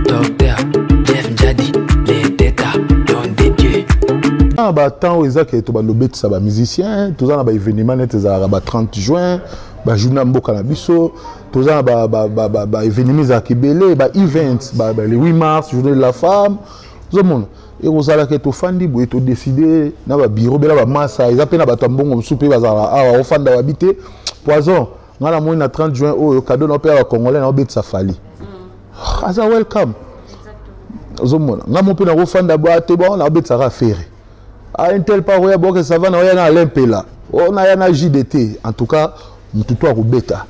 Docteur Jeff Njadi, les détas, don des dieux. Ah bah tant aux que tu vas lobby ça va musicien, tout ça na ba événement net ça ba 30 juin, ba journée mboka na biso, tout ça ba événement za kibele, ba events, ba le 8 mars, journée de la femme, tout le monde. Et vous allez que tu fandi boy to décider na ba bureau bela ba massa, ils appellent na ba tambongo souper bazala ah au fanda habiter poison. Ngala mo na 30 juin au cadeau na père congolais na obet safali. Asa welcome. Zomona, ngamo pe na ko fanda boate bon na obet sara ferré. À un tel par où que ça va na ya na l'impela. On a na JDT en tout cas, mututu a robeta.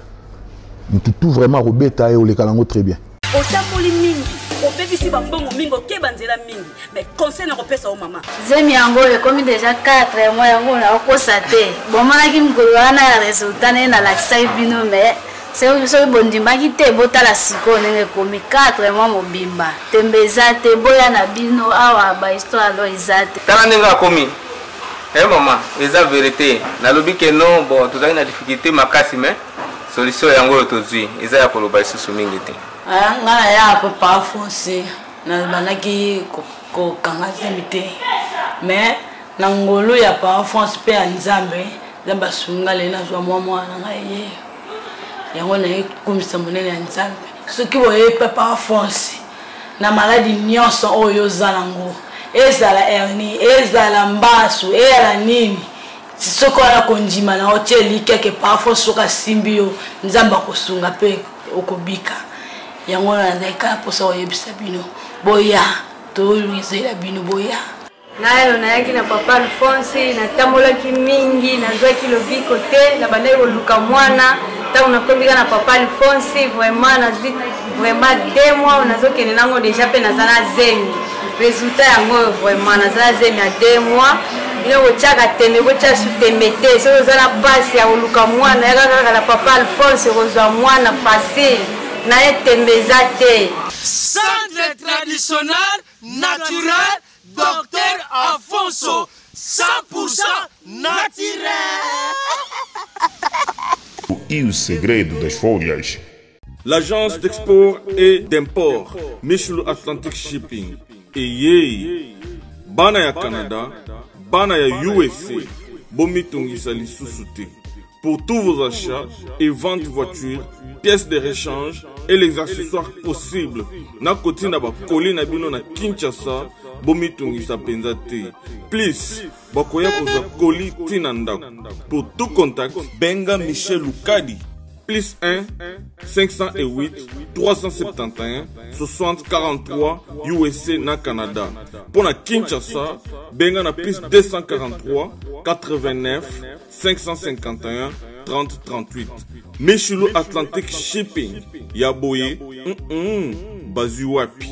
Mututu vraiment robeta et o le kalango très bien. Otamoli mingi, obebisi ba mbongo mingo ke banzela mingi, mais conseil na kopesa o mama. Zemi yango le komi déjà 4 mois yango na kosa te. Bon mana ki mkolo wana resultat na la sai bino mais c'est so bondimaki te botala siko nenge komi 4 mois mobimba. Tembeza te boya na bino awa ba histoire lo izate. Tala ndenga komi. Eh maman, eza vérité. Na lobi ke non bon, tozali na difficulté makasi mais solution yango tozui. Eza ya koloba isusu mingi te. Ah, ngana ya papa foncer na banaki ko kanga zemite. Mais na ngolo ya pa France pe ya Nzambe, Nzamba sungale na zwa mwa na ye. Yango na ekumisa monene ya Nzambe. Soki boye papa foncer na maladie nyonso oyo zalango. Ezala hernie, ezala mbasu, ezala nini. Soko ala konjima na hoteli keke parfois soka simbio Nzamba kosunga pe okobika. Yango na ndeka posa oyebisa bino boya to yizela bino boya nayo na yaki na papa Alphonse na tamolaki mingi na zwaki lobiko te na bandai oluka mwana tangu nakombika na papa Alphonse vraiment na zwi vraiment 2 mois nazokene nango déjà pe nazana zemi résultat yango vraiment nazana zemi à 2 mois ino kochaka teme kocha sutemete so zana pasi ya oluka mwana yaka la papa Alphonse kozwa mwana facile. Centre traditionnel, naturel, docteur Alfonso, 100% naturel. E o segredo das folhas. L'agence d'export et d'import, Michel Atlantic Shipping. Et bana ya Canada, bana ya USA, bomitungisa lisusu te. Pour tous vos achats et ventes de voitures, pièces de rechange et les accessoires possibles. Na koti na ba koli na bino na Kinshasa, bomitungisa penza te. Please, bakoya koza koli tina ndako. Pour tout contact, benga Michel Lukadi. Plus 1 508 371 60 43 USA na Canada. Pour na Kinshasa, benga na plus 243 89 551 30 38. Michelo Atlantic Shipping. Yaboye, Bazuapi.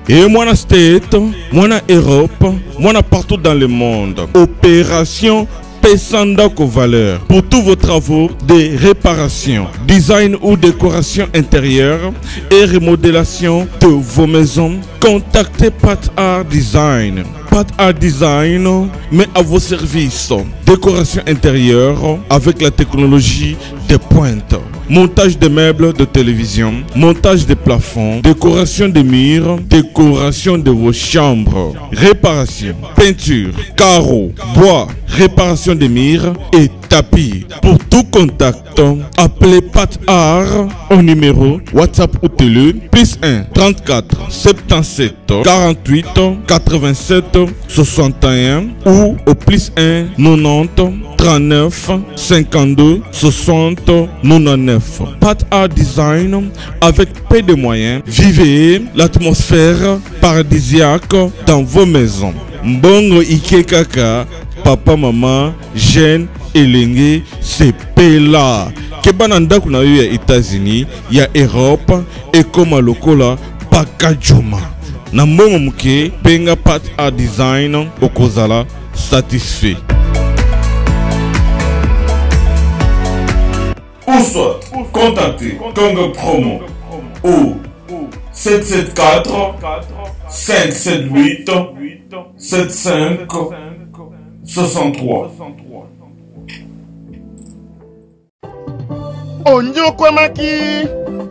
Et moi State, moi Europe, moi partout dans le monde. Opération Pesandako Valeur. Pour tous vos travaux de réparation, design ou décoration intérieure et remodélation de vos maisons, contactez Pat Art Design. Pat Art Design met à vos services décoration intérieure avec la technologie de pointe. Montage de meubles de télévision, montage de plafonds, décoration de murs, décoration de vos chambres, réparation, peinture, carreaux, bois, réparation des murs et tapis. Pour tout contact, appelez Pat Art au numéro WhatsApp ou télé plus 1 34 77 48 87 61 ou au plus 1 90 39 52 60 99. Pat Art Design avec peu de moyens. Vivez l'atmosphère paradisiaque dans vos maisons. Mbongo Ike Kaka, papa, maman, jeune, elenge, c'est pela. Kebananda kuna ya États-Unis, ya Europe, et comme lokola Pakajuma. Na mbongo muke, penga Pat Art Design, okozala satisfait. Ou soit, contactez Congo Promo au 774 578 75 63. onyokwamaki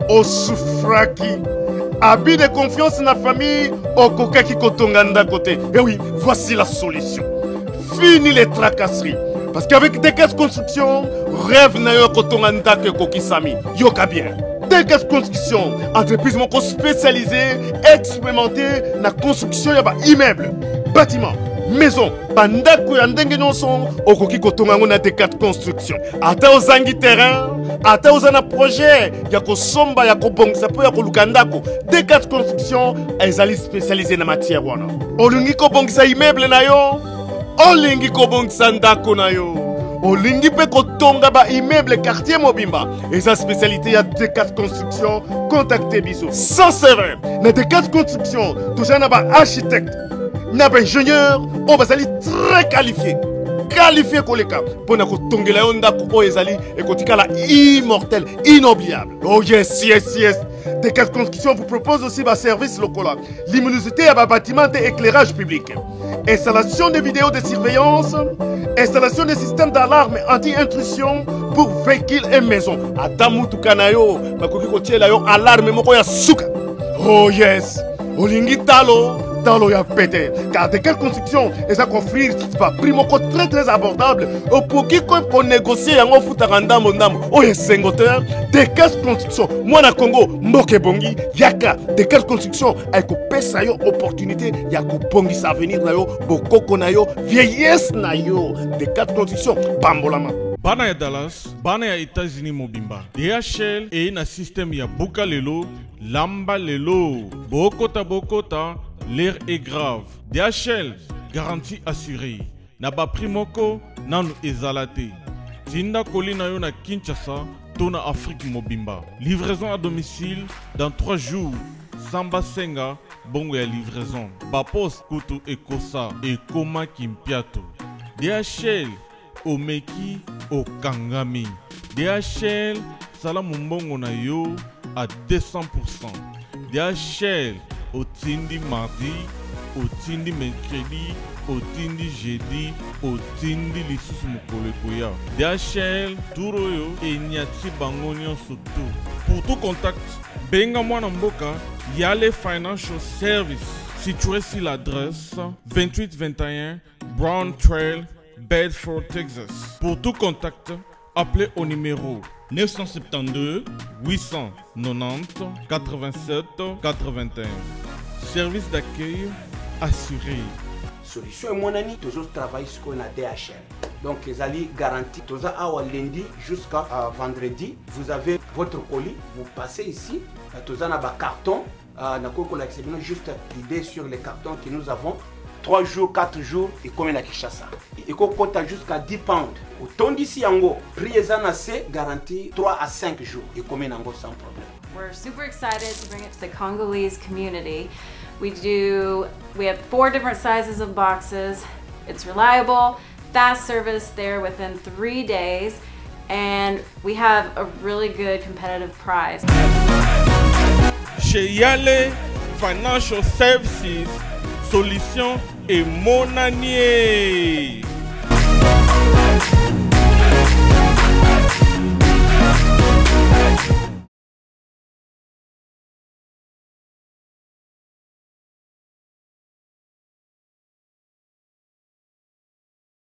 osufraki abus de confiance na famille okokaki kotonga ndako te. Et oui, voici la solution. Fini les tracasseries. Parce qu'avec des caisses construction, rêve na yo kotonga ndako ekokisami. Yoka bien. Des caisses construction, entreprise moko spécialisée, expérimentée na construction ya ba immeuble, bâtiment, maison, bandako ya ndenge nyonso okoki kotonga ngo na T4 construction. Ata ozangi terrain, ata ozana projet ya kosomba ya kobongisa po ya koluka ndako, T4 construction ezali spécialisée na matière wana. Olingi kobongisa immeuble na yo, olingi kobongisa ndako na yo, olingi pe kotonga ba immeuble quartier mobimba, eza spécialité ya T4 construction. Contactez biso sans serveur na T4 construction. Toujours na ba architecte, na ba ingénieur, on va aller très qualifié koleka pona kotongela yo ndako oyo ezali ekotikala immortel, inoubliable. Oh yes. T4 Construction vous propose aussi des services locaux, luminosité à bâtiment et éclairage public, installation de vidéos de surveillance, installation de systèmes d'alarme anti-intrusion pour véhicules et maisons. Adamu tukanayo, makoki kotiela yo alarme moko ya suka. Oh yes, olingi talo ya pété. Car T4 Construction eza offrir pas prix moko très abordable. Opoki ko négocier yango futaka ndambo. Oh yes, sengoteur T4 Construction. Moi na Congo mboke bongi yaka T4 Construction ay ko pesa yo opportunité ya ko bongi sa avenir na yo, bokoko na yo, vieillesse na yo. T4 Construction pambolama. Bana ya Dallas, bana ya États-Unis mobimba. DHL et na système ya buka lelo, lamba lelo. Bokota, l'air est grave. DHL, garantie assurée. Naba primoko, nanu ezalate. Tinda kolina yo na Kinshasa, tona Afrique mobimba. Livraison à domicile dans 3 jours. Samba Senga, bongo ya livraison. Bapos kutu ekosa, ekoma kimpiato. DHL, omeki okangami. DHL, salamu mbongo na yo à 200%. DHL, otindi mardi, otindi mercredi, otindi jeudi, otindi lisusu mokolo ekoya. DHL, turoyo enyati bango nyonso tu. Pour tout contact, benga mwana mboka Yale Financial Service, situé sur l'adresse 2821 Brown Trail, Bedford, Texas. Pour tout contact, appelez au numéro 972 890 87 81. Service d'accueil assuré. Solution mon ami, toujours travaille sur la DHL. Donc les alliés garantis, toujours à lundi jusqu'à vendredi. Vous avez votre colis, vous passez ici, toujours dans un carton. Juste l'idée sur les cartons que nous avons. 3 jours, 4 jours, et comme à Kinshasa. Et qu'on compte jusqu'à 10 pounds. Autant d'ici en haut, prix est garanti 3 à 5 jours, et comme en haut sans problème. We're super excited to bring it to the Congolese community. We have 4 different sizes of boxes. It's reliable, fast service there within 3 days, and we have a really good competitive price. Chez Yale Financial Services, solution et monanier.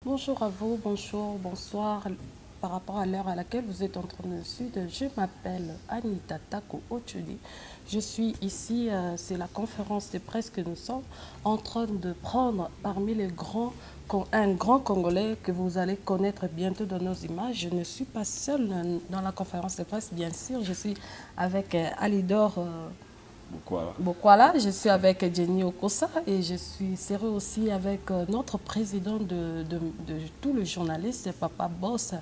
Bonjour à vous, bonsoir. Par rapport à l'heure à laquelle vous êtes en train de suivre, je m'appelle Anita Tako Ochudi. Je suis ici, c'est la conférence de presse que nous sommes en train de prendre parmi les un grand Congolais que vous allez connaître bientôt dans nos images. Je ne suis pas seule dans la conférence de presse, bien sûr. Je suis avec Alidor Bokwala, je suis avec Jenny Okosa et je serai aussi avec notre président de tous les journalistes, Papa Boss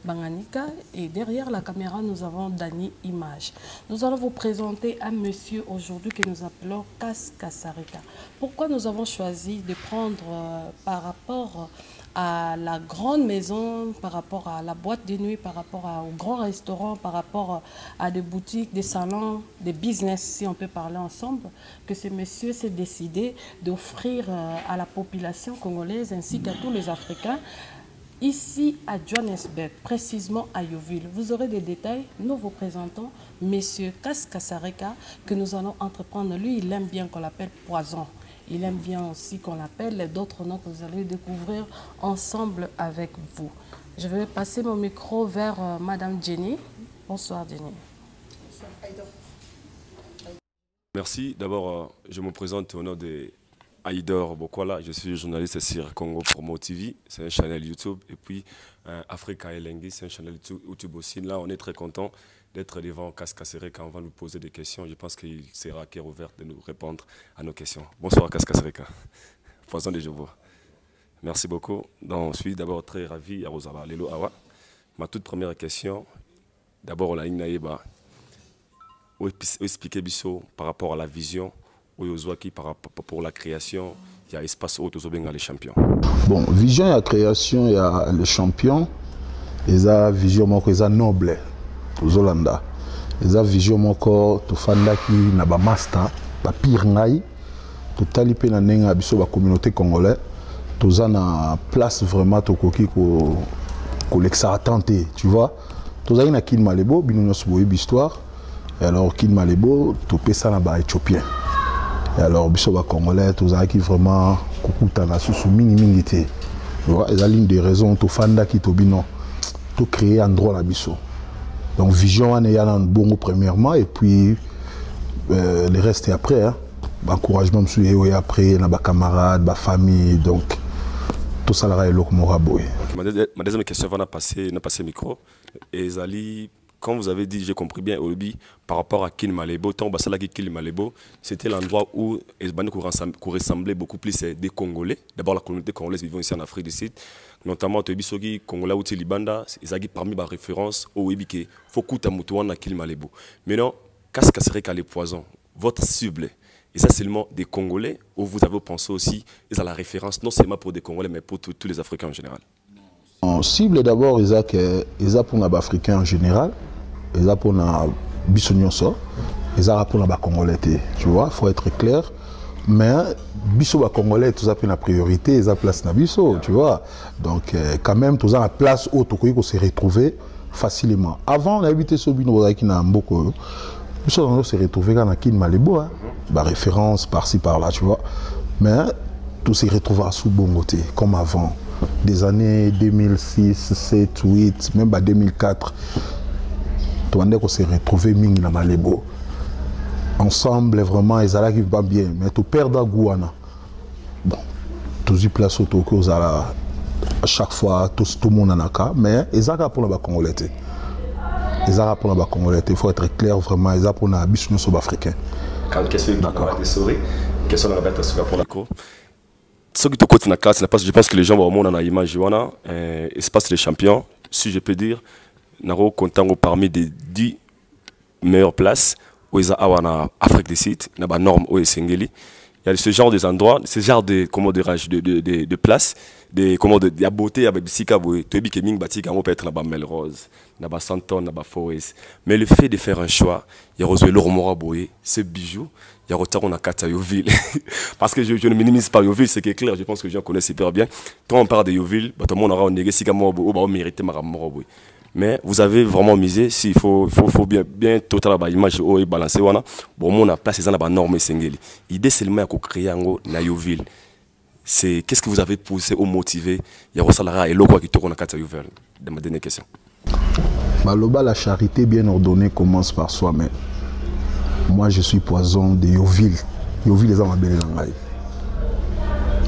Banganika. Et derrière la caméra, nous avons Dani Image. Nous allons vous présenter un monsieur aujourd'hui que nous appelons Kas Kasarika. Pourquoi nous avons choisi de prendre par rapport à la grande maison, par rapport à la boîte de nuit, par rapport au grand restaurant, par rapport à des boutiques, des salons, des business, si on peut parler ensemble, que ce monsieur s'est décidé d'offrir à la population congolaise ainsi qu'à tous les Africains ici à Johannesburg, précisément à Yeovil. Vous aurez des détails. Nous vous présentons M. Kaskasareka, que nous allons entreprendre. Lui, il aime bien qu'on l'appelle Poison. Il aime bien aussi qu'on l'appelle d'autres noms que vous allez découvrir ensemble avec vous. Je vais passer mon micro vers Madame Jenny. Bonsoir Jenny. Merci. D'abord, je me présente au nom de Aïdor Bokwala. Je suis journaliste sur Congo Promo TV. C'est un channel YouTube. Et puis, Africa Elengi, c'est un channel YouTube aussi. Là, on est très content d'être devant Kaskasareka. On va nous poser des questions. Je pense qu'il sera cœur ouvert de nous répondre à nos questions. Bonsoir Kaskasareka. Poisson de Jobo. Merci beaucoup. Donc, je suis d'abord très ravi à Rosala Lelo Awa. Ma toute première question, d'abord, la Ignaïba. Où expliquer Bisso par rapport à la vision, où Yozwaki pour la création, il y a espace où Tozobenga les champions. Bon, vision et la création, il y a les champions. Il y a vision moko, il y a noble. Tozolanda. Il y a vision moko, Tofanda qui n'a pas master, pas pire ngai. Totali pe na nenga biso ba communauté congolaise. Toza na place vraiment tokoki ko l'exa tenté, tu vois. Toza na kin malebo, binono soboyi histoire. Et alors kin malebo, topé ça na ba éthiopien. Et alors biso ba congolais, toza ki vraiment kokuta na susu mingi té. Tu vois, il y a ligne de raison Tofanda qui tobino. To créer un droit na biso. Donc vision on est là bon premièrement et puis le reste est après hein. Encouragement et après na ba camarades, ba famille donc tout ça là est là comme raboy. Ma deuxième question va passer le micro et Zali, quand vous avez dit j'ai compris bien au lobby par rapport à Kin Malebo, tant basala qui Kin Malebo, c'était l'endroit où Esbani ressemblait beaucoup plus des Congolais. D'abord la communauté congolaise vivant ici en Afrique du Sud, notamment Tobisogi Congolais ou Libanda, ils ont parmi les références au Webike, Fokuta Mutuana Kin Malebo. Maintenant, Kaskasareka les poisons, votre cible. Et ça seulement des Congolais où vous avez pensé aussi à la référence non seulement pour des Congolais mais pour tous les Africains en général. En cible d'abord ils ont pour les Africains en général, ils ont pour les Bissonioso, ils ont pour les Congolais, tu vois, il faut être clair. Mais Bisso Congolais tout ça la priorité, ils ont place na Bisso, tu vois. Donc quand même tout ça la place où on se retrouver facilement. Avant on habitait sur Bino qui n'a beaucoup. On s'est retrouvé dans Kin Malebo, hein. Bah, référence par-ci par-là, tu vois. Mais tout s'est retrouvé à sous bon côté, comme avant. Des années 2006, 7, 8, même 2004. Tout le monde s'est retrouvé Ming dans Malebo. Ensemble, vraiment, ils allaient pas bien. Mais tout perdre à Gouana. Bon, tous y place au Toko, à chaque fois, tout le monde en a cas. Mais ils allaient pour la Congolais. Les Arabes pour la Congolais, il faut être clair vraiment, les Arabes pour la Bissonio sud-africain. Quand question pour la cour. Ce qui te côté la classe, je pense que les gens vont au monde en image, espace les champions, si je peux dire, nous comptons parmi des 10 meilleures places où ils ont en Afrique du Sud, dans la norme où ils il y a ce genre d'endroits, ce genre de places, de la beauté avec Bissika, tu es Ming Batika, on peut être dans la Melrose, dans la Santon, dans la Forest. Mais le fait de faire un choix, il y a Rosé Lormora Boye, ce bijou, il y a Rotaro Nakata Yoville. Parce que je ne minimise pas Yoville, c'est clair, je pense que les gens connaissent super bien. Quand on parle de Yoville, tout le monde aura un négocié comme moi, on mérite ma Boye. Mais vous avez vraiment misé, s'il faut bien totalement l'image et balancer. Bon, on a placé ça dans la norme Sengeli. L'idée seulement à créer un Yoville. C'est qu'est-ce que vous avez poussé ou motivé? Il y a Rosalara et Loko qui tourne à Yoville. De ma dernière question. La charité bien ordonnée commence par soi-même. Moi, je suis poison de Yoville. Yoville les a belle Nangaï.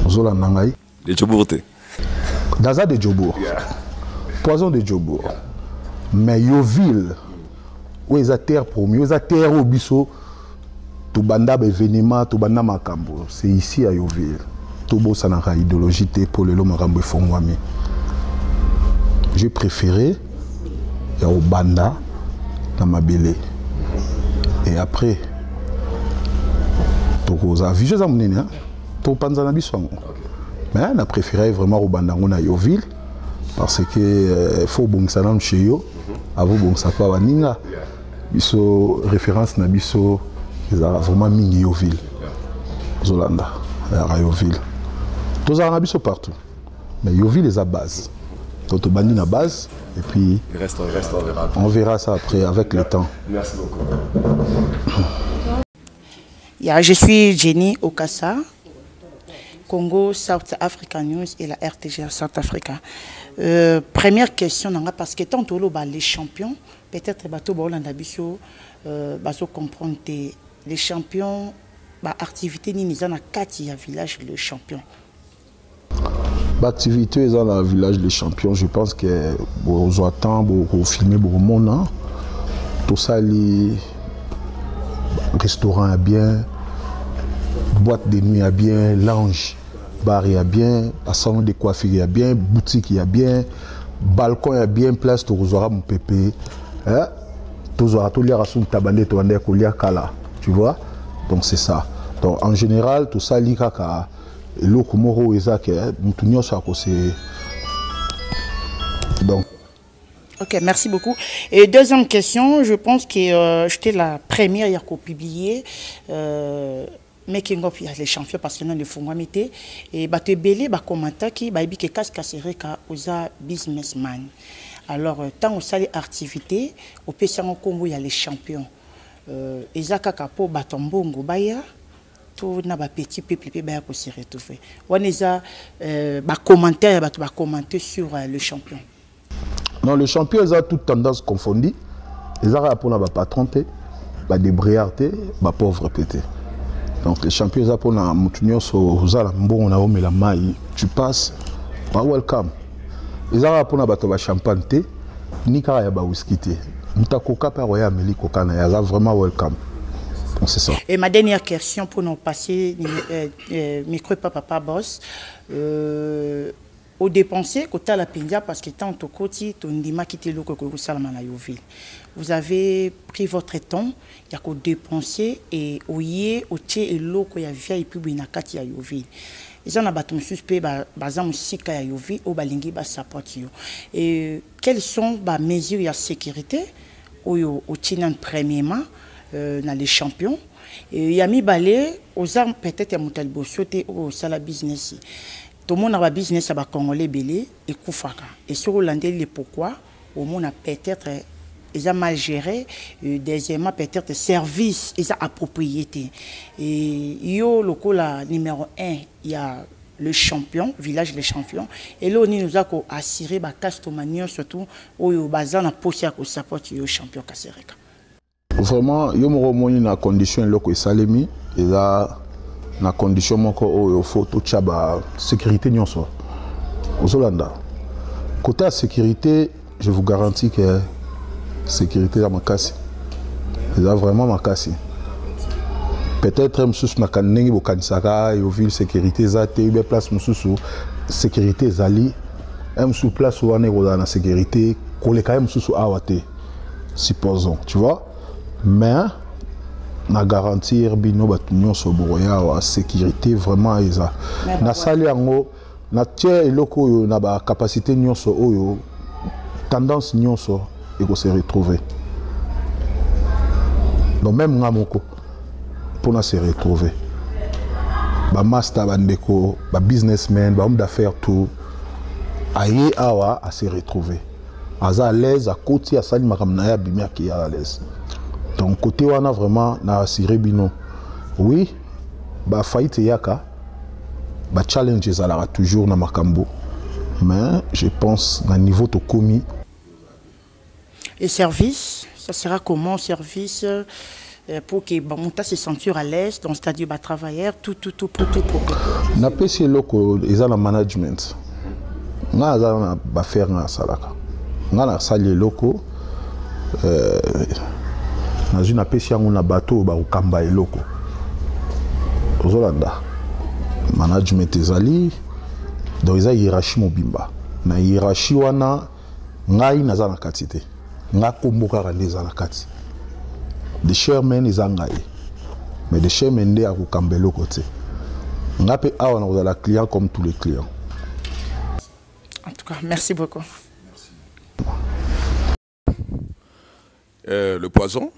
Zola Nangaï. De Djobourte. Daza de Djobour. Poison de Djobour. Mais Yoville, où ils ont terre promis, ils ont terre au bisso, tout banda événement, tout banda makambo. C'est ici à Yoville. Tout beau ça n'a pas idéologie pour le makambo fongwami. J'ai préféré au banda dans ma belle. Et après, tout ça vu je zamouné hein, tout panzana biso. Mais on a préféré vraiment au banda à Yoville parce que faut bon ça dans chez yo. Avant bon ça pas waninga biso référence na biso vraiment mingi Yoville Zolanda à Yoville tous en biso partout mais Yoville est à base Donc, bandi na base. Et puis, on verra ça après, avec le temps. Merci beaucoup. Je suis Jenny Okassa, Congo South Africa News et la RTG South Africa. Première question, parce que tant que les champions, peut-être que comprendre les champions, l'activité ni dans le village les champions. L'activité dans le village les champions, je pense que vous attendez pour filmer pour le monde. Tout ça, les restaurants est bien, boîte de nuit est bien, lounge, bar est bien, salon de coiffure est bien, boutique est bien, balcon est bien, place tout aura mon pépé. Tout aura tout l'air à son tabané, tout l'air kala, tu vois. Donc c'est ça. Donc en général, tout ça, li kaka le kumoro ezake, mutunyo ça c'est. Donc. Ok, merci beaucoup. Et deuxième question, je pense que j'étais la première à publier Making of les champions parce que nous le font et tu belé ba commenter qui ba bi que casser ka oza businessman. Alors tant au salle activité au PC en Congo il y a les champions. Ezaka kapo batombongo baya tout na ba petit peuple baya ko se retrouver. Waneza ba commentaire ba commenter sur le champion. Non, les champions, ils ont toute tendance confondue. Ils ont pour la patronté, la débriarté, la pauvreté. Donc les champions, ils ont pour la moutonnière, tu passes, pas welcome. Ils ont pour la champagne, ni caraya whisky. Mutakoka par roya meli kokana, ils ont vraiment welcome. Donc c'est ça. Et ma dernière question pour nous passer, micro papa boss. Au dépenser, côté la pindia, parce que tant au côté, ton dima qui te le vous avez pris votre temps, il y a qu'au dépenser et au yé, au tché et l'eau qu'il y a via et puis il y a kati à Yoville. Ils ont abattu suspect, bazam sika à Yoville, au balingi bas sapotio. Et quelles sont les mesures de sécurité au tché premièrement dans les champions? Et il y a mis balai aux armes peut-être à Moutal Bossote au sala business. Tout le monde a un business à Congolais belé et Koufaka. Et sur le pourquoi, au monde a peut-être ils ont mal géré, deuxièmement peut-être service, ils ont approprié. Et yo le numéro 1, il y a le champion, village les champions. Et là on nous a assuré ba castomanion surtout au bazan a posé à ko support yo champion Kasereka. Vraiment, yo mo remoni na condition loko salemi et là na condition moko faut tout chaba sécurité nyonso ozolanda côté sécurité je vous garantis que sécurité à makasi là vraiment makasi peut-être msusu na kanengi bokanisaka yo ville sécurité za te be place msusu sécurité zali msusu place wana ko na sécurité koleka msusu awate supposons tu vois mais na garantir bino batunyo soboroya wa sécurité vraiment eza na sali yango na tie eloko yo na ba capacité nyonso oyo tendance nyonso eko se retrouver donc même ngamoko pour na se retrouver ba master bandeko ba businessmen ba homme d'affaires tout aye awa à se retrouver aza à l'aise à côté à sali makamna ya bimia qui à l'aise. Donc côté on a vraiment na assuré bino. Oui, ba faillite yaka, ba challenges alara toujours na makambo. Mais je pense na niveau to komi. Et service, ça sera comment service pour que monta se sentir à l'aise dans c'est-à-dire ba travailleur tout. Na pesi loko eza na management. Na za na ba faire na salaka. Na na sali loko na une apesi yango na bateau ba ukamba eloko ozolanda management ezali donc eza hiérarchie mobimba na hiérarchie wana ngai naza na kati te nga komboka kande eza na kati de chairman eza ngai mais de chairman nde akokamba eloko te nga pe awa na kozala client comme tous les clients. En tout cas merci beaucoup. Le poison.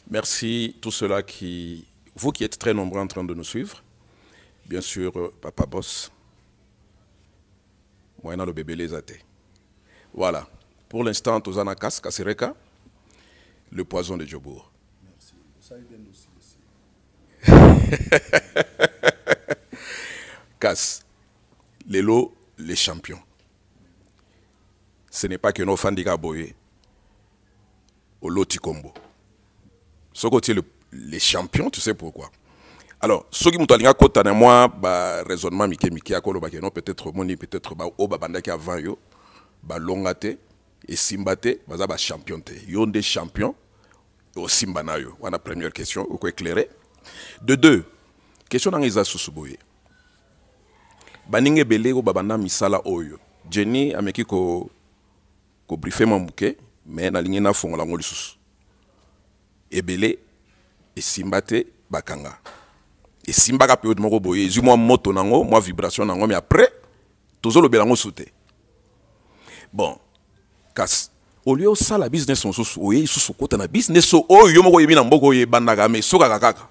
Merci tous ceux-là vous qui êtes très nombreux en train de nous suivre. Bien sûr, Papa Boss. Moi, le bébé les athées. Voilà. Pour l'instant, Tozana Kas, Kasereka, le poison de Djobour. Merci. Ça est bien aussi. Kas, les lots, les champions. Ce n'est pas que nos fans d'Iga Boye au loti combo. Ce côté les champions, tu sais pourquoi. Alors, ceux qui m'ont dit que moi, raisonnement Mike à Kolo Bakeno, peut-être Moni, peut-être Oba Bandaki avant yo, Longate et Simbate, ba champion. Yon des champions au Simbanayo. On a première question, ou quoi éclairer. De deux, question dans les Susuboye. Baninge Bele ou Babanda Misala Oyo. Jenny ameki ko briefé Mamouke, mais na ligne na fond la ngoli susu. Ebele et Simbate Bakanga. Et Simba peut de moko boye, moi moto nango, moi vibration nango, mais après, toujours le belango sauté. Bon, kas, au lieu de ça, la business on sous oye, sous côté na business oh yo moko yebi na mboko ye bandaga mais soka kakaka.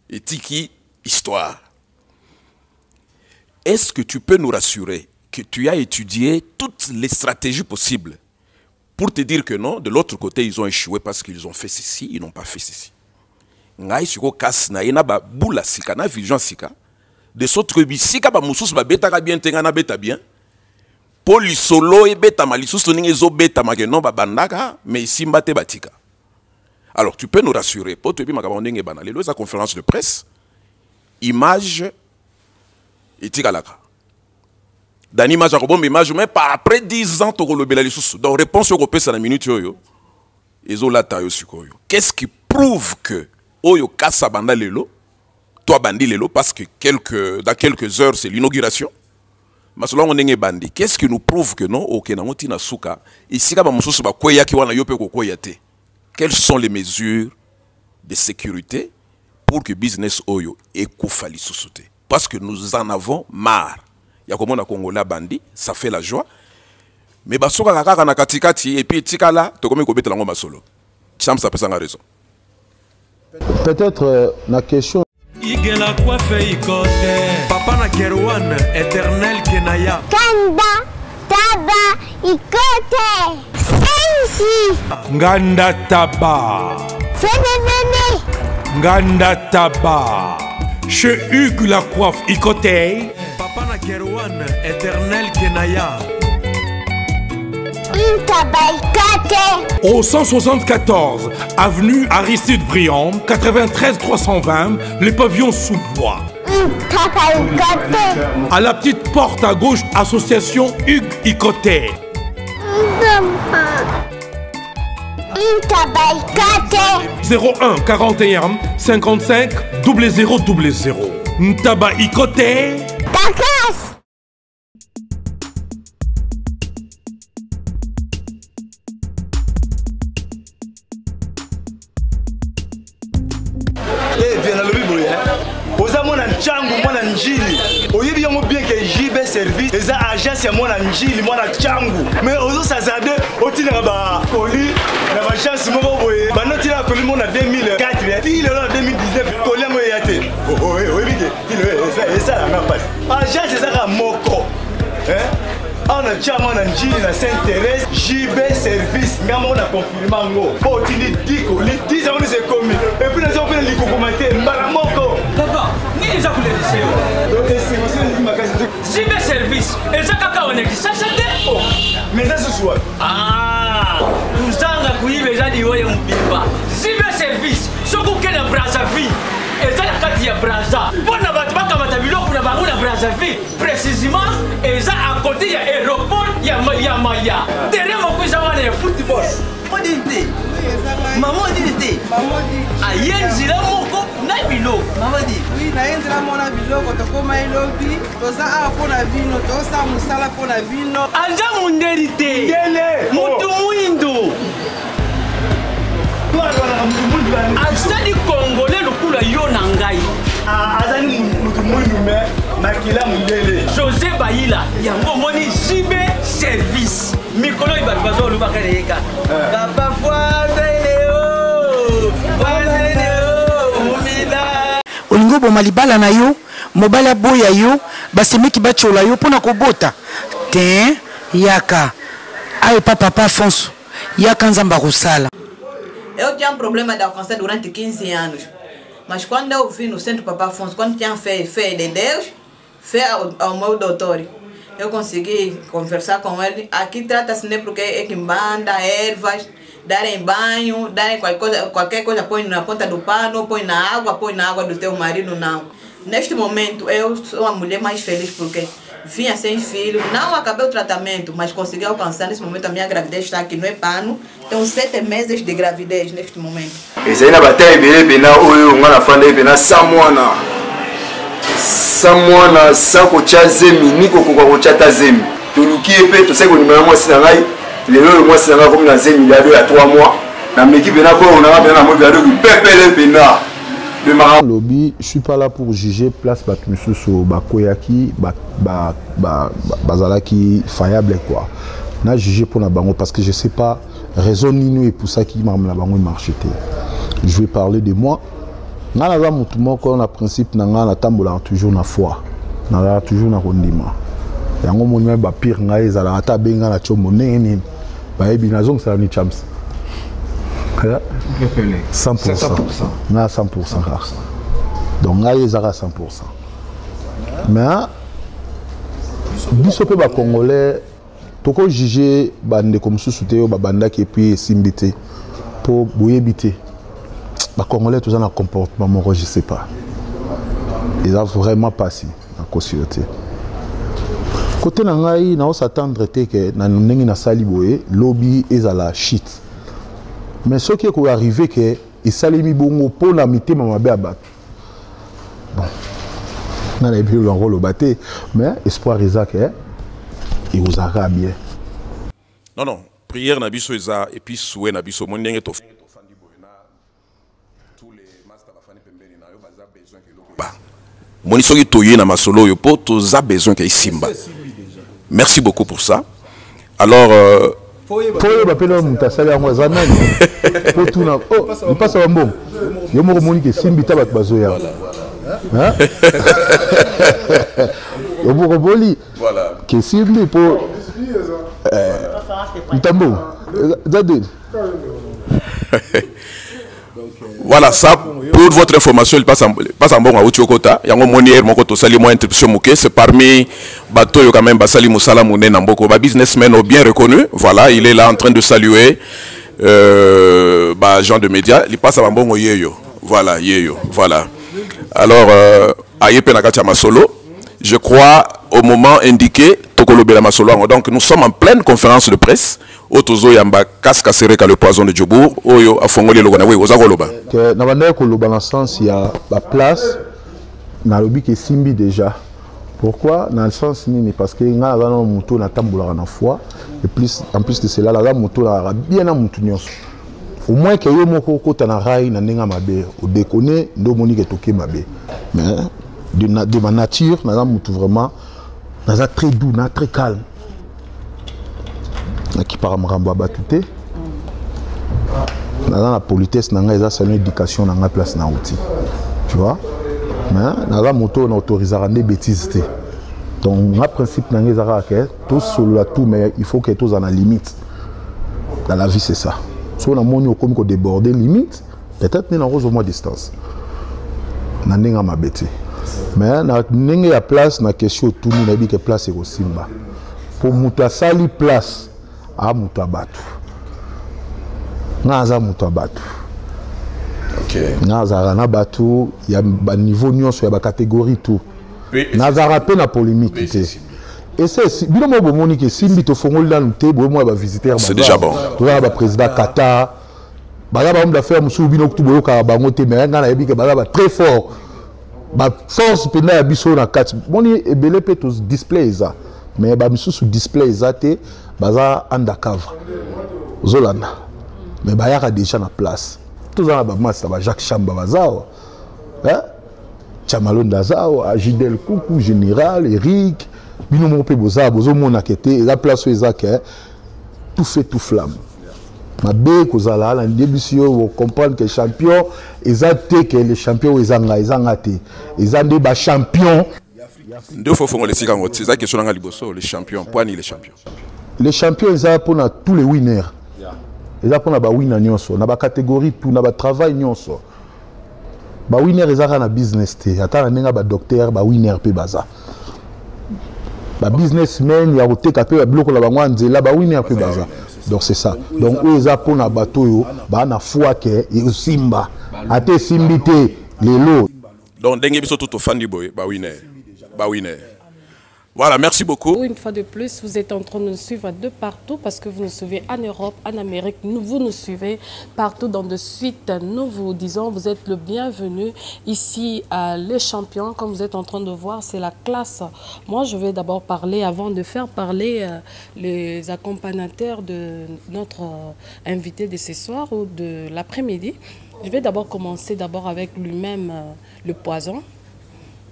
Et tiki histoire. Est-ce que tu peux nous rassurer que tu as étudié toutes les stratégies possibles pour te dire que non, de l'autre côté ils ont échoué parce qu'ils ont fait ceci, ils n'ont pas fait ceci. Ngai siko kas na yena ba bula sika na vision sika de sotre bisika ba mususu ba beta ka bien tenga na beta bien poli solo e beta malisusu ninge zo beta mageno ba bandaka mais simba te batika. Alors tu peux nous rassurer pour te bi makaba ndenge bana lelo sa conférence de presse image etika laka dans image a bombe image mais pas après 10 ans to kolobela lisusu donc réponse au kopesa na minute yoyo ezo lata yo sikoyo. Qu'est-ce qui prouve que Oyo Kassa Banda Lelo, toi Bandi Lelo, parce que dans quelques heures c'est l'inauguration. Mais selon on est bandi, qu'est-ce qui nous prouve que non, ok, na motina suka, ici kaba mususu ba kweya ki wana yope ko kweyate. Quelles sont les mesures de sécurité pour que business Oyo ekufali susute? Parce que nous en avons marre. Ya komona Kongola bandi, ça fait la joie. Mais basoka kaka na katikati et puis tikala to komi ko betela ngoma solo. Cham ça peut sans raison. Peut-être la question. Igela coiffe ikote. Papa na Kerwan, éternel Kenaya. Kanda, taba, ikote. Sensi. Nganda taba. Fenenene. Nganda taba. Chez Hugues la coiffe ikote. Papa na Kerwan, éternel Kenaya. Au 174, avenue Aristide Briand, 93 320, les pavillons sous bois. À la petite porte à gauche, association Hugues Ikoté. 01 41 55 0000. Ntaba Ikoté. Changu mwana njili oyebi yango bien que JB service eza agence ya mwana njili mwana changu mais ozo sazade otina ba koli na ba chance moko boye banoti la koli mona 2004 ti le 2019 koli mo yate oyebi ke ti le esa la ngapa agence eza ka moko on a déjà mwana njili na Sainte-Thérèse JB service ngamo na confirmer ngo po tini diko li 10 ans c'est commis et puis les autres les commenter mbala moko papa ni les akule liseo donc c'est aussi les magasin JB service et ça kaka on est ça c'était mais ça ce soir uzanga kuibe jadi wewe mbimba JB service soko kena Brazzaville et ça la kati ya Brazza bona batu bakamata biloko na bango na Brazzaville précisément et ça à côté ya aéroport ya Maya derrière mon cousin wana ya football modité maman dit ayenzila moko na biloko maman dit oui na yenzila mona biloko to koma ilobi toza a pona vino to sa musala pona vino anja munderité mutu muindo azali congolais lokula yo na ngai azali mutu muindo me makila mundele José Bayila yango moni JB service mikolo ibatu bazoluba kaleka papa olingo boma libala na yo mobala boya yo basemeki bachola yo pona kobota te yaka ayepa papa Afonso yaka nzamba kusala. Eu tinha um problema de alcance durante 15 anos. Mas quando eu vim no centro Papa Afonso, quando tinha fé de Deus, fé ao meu doutor, eu consegui conversar com ele. Aqui trata-se nem porque é que banda, ervas, darem banho, darem qualquer coisa, põe na ponta do pano, põe na água do teu marido, não. Neste momento, eu sou a mulher mais feliz porque vinha sem filho, não acabei o tratamento, mas consegui alcançar. Nesse momento a minha gravidez está aqui, não é pano. Tenho 7 meses de gravidez neste momento. Esse aí na batalha bem na o ngana fanda bem na samwana sa kocha zemi niko kwa kocha tazemi tulukie pe to seko ni mama sina ngai lelo moi sina ngai comme na zemi ya 3 mois na meki bena ko na bena mo biado pepele bena. Lobby, je suis pas là pour juger place Batmususu Bakoyaki Bazalaki Fayable quoi. Na juger pour la bango parce que je sais pas raison ni pour ça qui m'a la bango marché. Je vais parler de moi. Na la mutumo ko na principe na na tambola toujours na foi. Na toujours na kondima. Yango moni ba pire ngai za la ta benga na chomo nene. Ba ebi na zong ça ni champs. 100%. Na 100%. Donc là ils à 100%. Mais biso pe ba congolais toko juger bande comme sous-souté ba banda qui puis simbité pour boyebité. Ba congolais tous en comportement moi je sais pas. Ils ont vraiment passé en cautionné. Côté na ngai na s'attendre que na ndenge na sali boye lobby ezala shit. Mais ce qui est arrivé que il salimi bongo pour la mité mama be abat. Bon. Na les bio l'enrôle au baté mais espoir Isaac il vous aura bien. Non prière na biso eza et puis souhait na biso mon ndenge to tous les masters bafani pembeni na yo baza besoin que l'eau moni soki toye na masolo yo po toza besoin que simba. Merci beaucoup pour ça. Alors Foye bapelo mutasali yango zanani po tuna oh passa bambo yo moko moni ke simbita bat bazoya hein yo moko boli voilà ke simbi po ntambo zade. Voilà ça pour votre information, il passe en bon à Uchokota. Yango monier moko to sali mo interruption moké, c'est parmi bato yo quand même basali musala mouné namboko ba businessman bien reconnu. Voilà, il est là en train de saluer gens de médias, il passe en bon yeyo. Voilà, yeyo. Voilà. Alors ayepe nakacha masolo, je crois au moment indiqué tokolo bela masolo. Donc nous sommes en pleine conférence de presse. Otozo yamba kaska sereka le poison de Djobour oyo afongoli logona we ozakoloba que na banda koloba na sens il y a la place na lobi ke simbi déjà. Pourquoi dans le sens ni parce que nga na moto na tambola na foi et plus en plus de cela la moto la bien na moto nyonso au moins que yo moko kota na rai na nenga mabe o déconner ndo moni ke toke mabe mais de ma nature na moto vraiment na très doux na très calme. Qui par Marambo Batouté. Dans la politesse, dans la salon d'éducation, dans la place na outil. Tu vois? Mais dans la moto, on autorise à des bêtises. Donc, le principe, dans les arabes, tous sur tout, mais il faut que tous en la limite. Dans la vie, c'est ça. Si on a mon comme qu'on déborde limite, peut-être qu'on a au moins distance. Dans les ma bêtise. Mais dans la place, dans la question, tout le monde a dit que place est aussi bas. Pour mouta sali place. A mutabatu naza mutabatu naza na batu ya ba niveau nyonso ya ba catégorie tout naza rappel na polémique et c'est bino mo bomoni ke simbi to fongoli dans te bo mo ba visiteur c'est déjà bon toi ba président Qatar ba ba homme d'affaires musu bino kutu boyo ka bango te mais ngana yebi ke ba très fort ba force pena ya biso na kati moni ebele pe to display ça mais ba musu sous display ça te baza undercover zolanda mais bayaka déjà na place tous en ba master ba Jacques Chamba bazao hein Chamalonda zao Agidel Koukou général Eric bino mo pe boza bozo mona kete la place ezaka tout fait tout flamme ma be kozala la ndebisio vous comprendre que champion ezate que les champions ezanga te ezande ba champion deux fois fongole sika ngoti za question nga liboso les champions poani les champions les champions ils ont pour tous les winners. Ils ont pour na ba winner nyonso, na ba catégorie tout, na ba travail nyonso. Ba winner ils ont na business té, ata na ba docteur, ba winner pe baza. Ba businessmen ya oteka pe ba bloko la bango nzela, ba winner pe baza. Donc c'est ça. Donc eux ils ont pour na bato yo, ba na foi que et simba. Ate simbité les lots. Donc dengue biso tout au fan du boy, ba winner. Ba winner. Voilà, merci beaucoup. Une fois de plus, vous êtes en train de nous suivre de partout parce que vous nous suivez en Europe, en Amérique. Vous nous suivez partout dans de suite. Nous vous disons, vous êtes le bienvenu ici à Les Champions. Comme vous êtes en train de voir, c'est la classe. Moi, je vais d'abord parler, avant de faire parler les accompagnateurs de notre invité de ce soir ou de l'après-midi. Je vais d'abord commencer avec lui-même, le poison.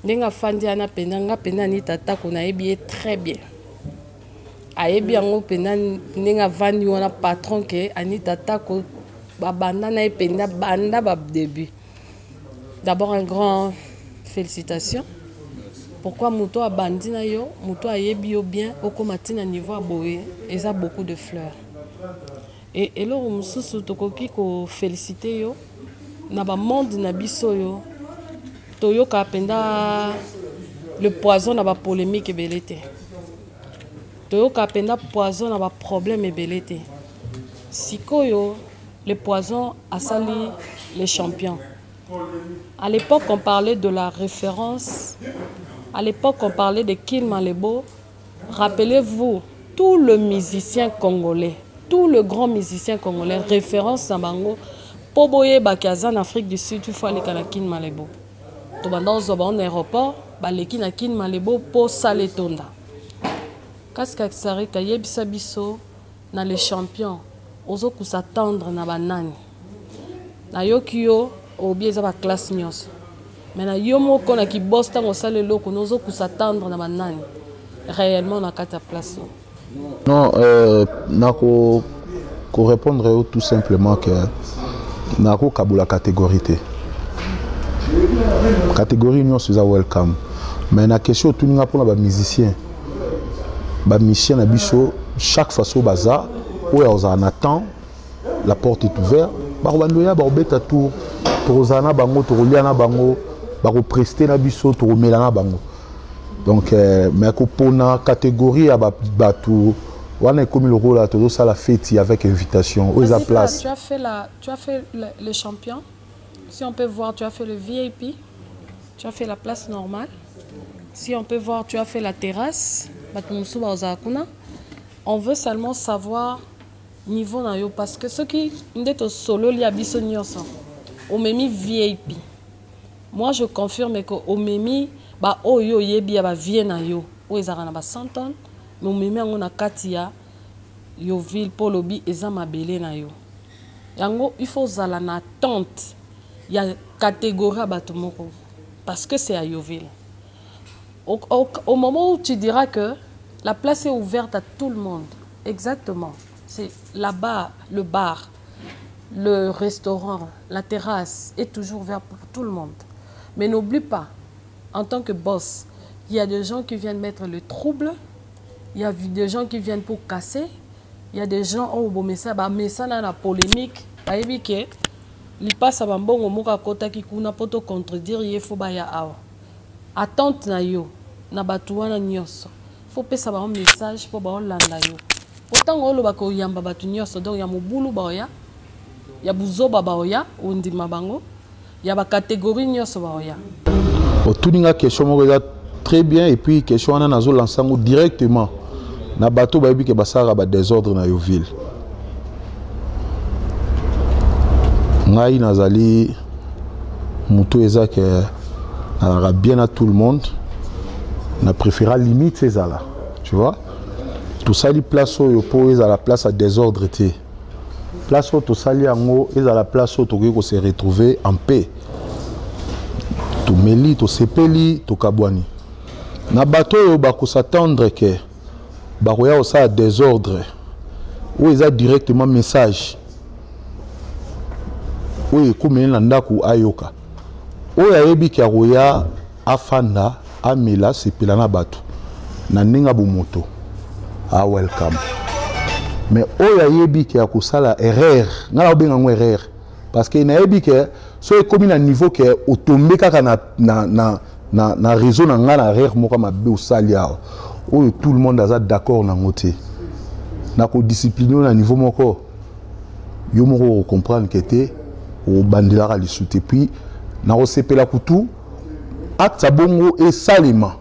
Nenga fandi ana penanga penani tata ko na ebi très bien. Ayebi yango penani nenga vandi wana patron ke ani tata ko babanda na ependa banda ba début. D'abord un grand félicitations. Pourquoi muto a bandi na yo, muto ayebi yo bien okomati na niveau boye, eza beaucoup de fleurs. Et là mususu tokoki ko féliciter yo na ba monde na biso yo. Toyoka penda le poison na ba polémique et belete. Toyoka penda poison na ba problème et belete. Sikoyo le poison a sali les champions. À l'époque on parlait de la référence. À l'époque on parlait de Kilma Lebo. Rappelez-vous tout le musicien congolais, tout le grand musicien congolais référence na bango Poboye Bakaza en Afrique du Sud, il faut aller à Kilma Lebo. Dans un aéroport, baleki na Kilma Lebo pour Saletonda. Qu'est-ce que ça arrive? Yebisa biso na les champions. Ozo kusatendre na banani. Na yokio obieza ba classe nyos. Mais na yomo kona ki bosta ngo sale loko nozo kusatendre na banani. Réellement na kata place. Non, nako ko répondre tout simplement que nako kabula catégorie. Catégorie nous sommes welcome. Mais la question tout nous pour les musiciens. Les musiciens na biso chaque fois au bazar où on attend la porte est ouverte. Ba bandoya ba obeta tour to zana bango to liana bango ba ko prester na biso to melana bango. Donc mais ko pona catégorie à batu on est comme le rôle là tout ça la fête avec invitation aux place. Tu as fait le champion. Si on peut voir, tu as fait le VIP, tu as fait la place normale. Si on peut voir, tu as fait la terrasse. On veut seulement savoir niveau nayo parce que ceux qui sont solo li abiso nyonso au memi VIP. Moi je confirme que au memi ba oyo yebi ba vie na yo o ezara na ba 100 tonnes mais au memi ngona katia yo ville polobi eza mabele na yo. Yango il faut zala na attente. Il y a catégorie à Batomoko parce que c'est à Yoville. Au moment où tu diras que la place est ouverte à tout le monde, exactement. C'est là-bas, le bar, le restaurant, la terrasse est toujours ouvert pour tout le monde. Mais n'oublie pas, en tant que boss, il y a des gens qui viennent mettre le trouble, il y a des gens qui viennent pour casser, il y a des gens qui ça dans la polémique, il passe à Bambongo Moka Kota qui kuna poto contredire yefo baya awa. Attente na yo na batuana nyoso. Faut pesa ba message pour ba landa yo. Autant ngolo bako yamba batu nyoso donc ya mobulu baoya. Ya buzoba baoya undi mabango. Ya ba catégorie nyoso baoya. Otuninga question mo très bien et puis question na nazo lansango directement na bato ba yebi ke basara ba désordre na yo ville. Ngai nazali mutu eza que alaka bien à tout le monde na préféra limite ces là tu vois tout ça li place oyo po eza la place à désordre té place où tout ça li yango eza la place où tokoki ko se retrouver en paix to meli to sepeli to kabwani na bato oyo ba ko s'attendre que ba koya au ça désordre ou eza directement message. Oui, comme il y a ayoka. Oya yebi ki aroya afanda amela sepelana batu. Na ninga bumoto. Ah welcome. mais oyo ayebi ke akosala erreur ngala obenga ngo erreur parce que nayebi ke so ekomi na niveau ke otombe kaka na réseau na nga na erreur moko mabe osali awa oyo tout le monde aza d'accord nango te na kodiscipline na niveau moko yo moko ocomprendre ke te obandelaka lisu te puis na kosepela kutu acte bongo esalema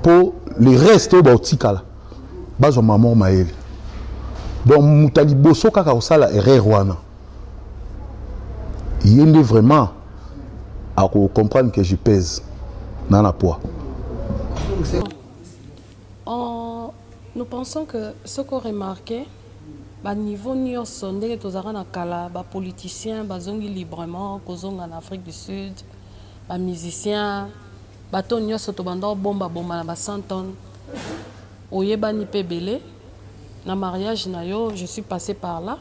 pour le reste oyo baotikala bazwa mama mayele donc moto aliboso kaka kosala erreur wana ye nde vraiment akocomprendre que je pèse dans la poids. Nous pensons que ce qu'on remarqué, au niveau nyonso ndenge tozaka na kala ba politiciens bazongi librement kozonga en Afrique du Sud, ba musiciens bato nyonso to banda bomba na ba 100 tonnes oyebani pe belé na mariage na yo je suis passé par là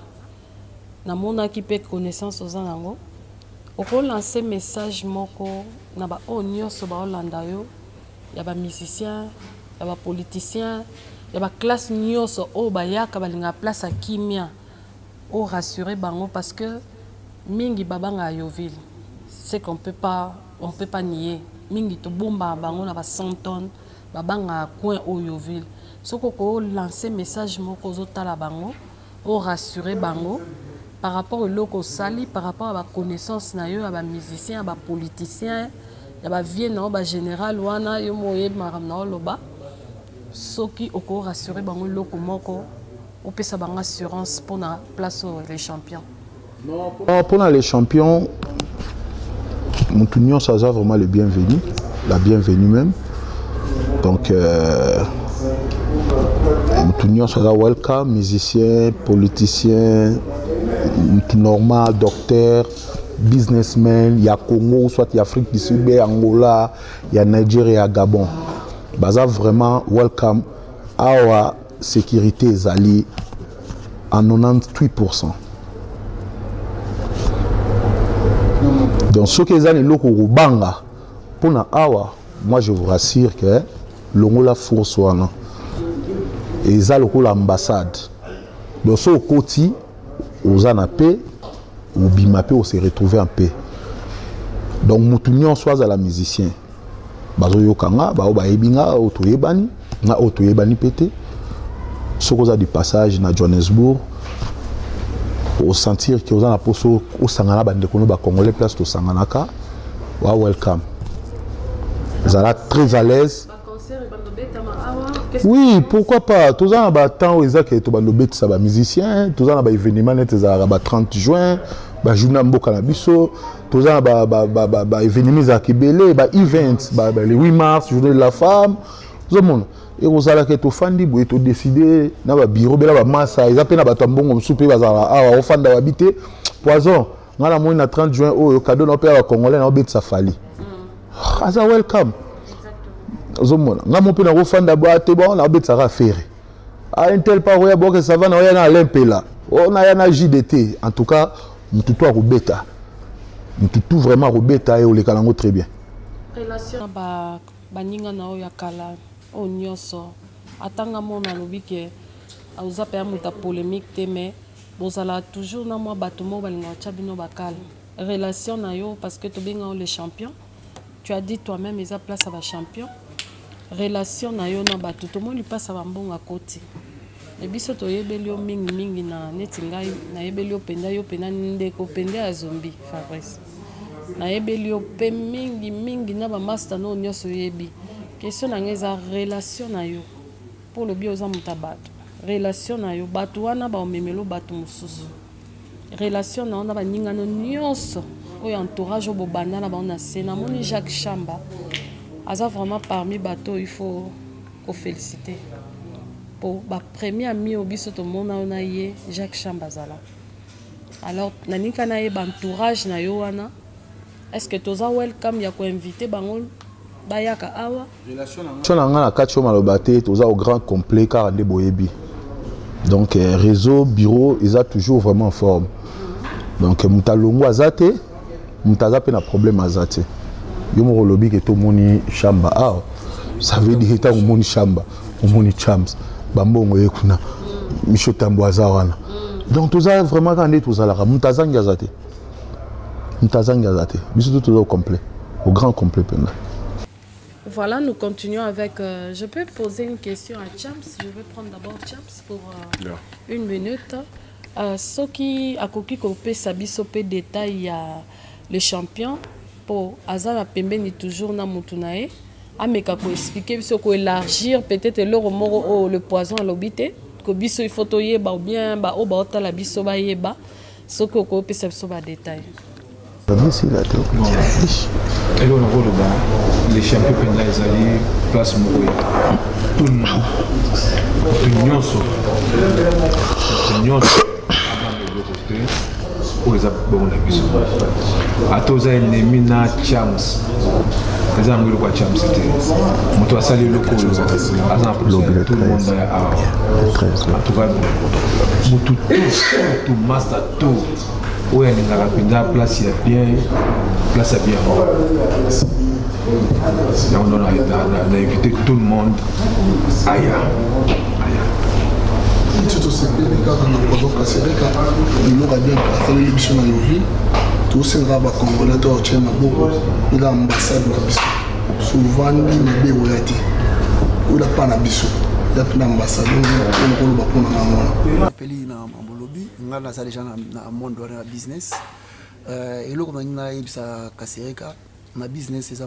na mona ki pe connaissance aux nango oko lancer message moko na ba nyonso ba olanda yo ya ba musiciens ya ba politiciens ya ba classe nyonso o ba yaka balinga place à kimia o rassurer bango parce que mingi babanga Yoville c'est qu'on peut pas nier mingi to bomba bango na ba 100 tonnes babanga coin o Yoville soko ko lancer message moko zotala bango o rassurer bango par rapport au loco sali par rapport à la connaissance na yo à ba musiciens à ba politiciens ya ba vie na ba général wana yo moye maram na loba soki oko rassurer bango loco moko o pesa banga assurance pour na place les champions. Non, pour les champions Moutunion ça a vraiment le bienvenu, la bienvenue même. Donc Moutunion ça a welcome, musicien, politicien, tout normal, docteur, businessman, il y a Congo, soit il y a Afrique du Sud, Angola, il y a Nigeria, Gabon. Baza vraiment welcome. Awa sécurité zali à 98%. Donc ce que les années loko banga pour na awa, moi je vous rassure que l'ongola force wana et ça l'ambassade. Donc ce côté aux anapé ou bimapé on s'est retrouvé en paix. Donc Moutunion soit à la musicien. Bazo yokanga ba oba ebinga otoyebani na otoyebani pété. Ce qu'on a du passage na Johannesburg au sentir que aux anaposo au sangana bande kono ba congolais place to sanganaka wa welcome. Ils sont très à l'aise. Oui, pourquoi pas. Tous les temps où ils ont des musiciens, tous les événements les 30 juin, les journée Mboka-Nabiso, tous les événements à Kibélé, les events, le 8 mars, journée de la femme, tout le monde. Et vous allez être fandi, vous êtes décidé, dans le bureau, dans la masse, ils appellent à Tambon, souper, au fan d'habiter, poison. Dans la moyenne 30 juin, au cadeau, on peut avoir Congolais, on peut être safali. Welcome. Nga mon pena refanda boate bon na bet sara faire a un tel part oya boke ça va na oya na lempela on a na JDT en tout cas mututu robeta mututu vraiment robeta et o le kalango très bien relation ba baninga na oya kala o nyoso atanga mona lobike auza pe amuta polémique te mais bozala toujours na moi batumo balinga chabino bakala relation na yo parce que to benga les champions tu as dit toi-même ils a place à ba champion relation na yo na bato to moni passe ba mbonga koti e biso to yebeli yo mingi na neti ngai na yebeli yo penda ndeko penda ya zombi Fabrice na yebeli yo pe mingi na ba master no nyoso yebi question na ngeza relation na yo pour le bio za mutabato relation na yo bato wana ba omemelo bato mususu relation na ona ba ninga no nyoso oyo entourage bo banda na ba ona sena moni Jacques Chamba Aza vraiment parmi bateaux, il faut féliciter. Pour la première ami au biso to mona ona ye Jacques Chambazala. Alors nani kana ye entourage na yo wana. Est-ce que toza welcome ya ko inviter bango bayaka awa? Relation na nga na kacho malobate toza au grand complet car ande boyebi. Donc réseau bureau ils a toujours vraiment en forme. Donc mutalongo azate mutaza pe na problème azate. Yomo lobby que tout moni chamba ah ça veut dire que tout moni chamba moni champs bambongo yekuna Michel Tamboaza wana. Donc tout ça vraiment quand on est tout ça là, Mutazangi azate. Mutazangi azate. Biso tout au complet, au grand complet penda. Voilà, nous continuons avec. Je peux poser une question à Champs. Je vais prendre d'abord Champs pour une minute. Ce qui a coquille copé Sabiso pe détail a le champion pour Azala Pembeni toujours na Mutunae. Ameka ko expliquer ce ko élargir peut-être le poison à l'obité. Que biso il faut toyeba ou bien ba o ba otala biso ba yeba. Ce que ko pe Sabiso ba détail. Et là, les champions pendant les alliés, place Mouroué. Tout le monde. L'union sur. L'union sur. Pour les abonnés. À tous les ennemis, na chance. Les amis de quoi chance c'était. Moi, saluer le col. Tout le monde a. Tout va bien. Tout master tout. Oui, on a la place bien, place à bien. On a invité tout le monde ailleurs. Tout ce qui est quand on a provoqué c'est vrai que nous avons bien passé l'émission à Yovi. Tout ce qui est congolais toi tu es mabo, il a ambassade na biso. Souvent ni mabe oyati. Ou la pas na biso. Il y a une ambassade on va pour na mona. Appelé na Mambolobi, on a déjà na monde de business. Et là comme on a eu ça Kasereka, na business c'est ça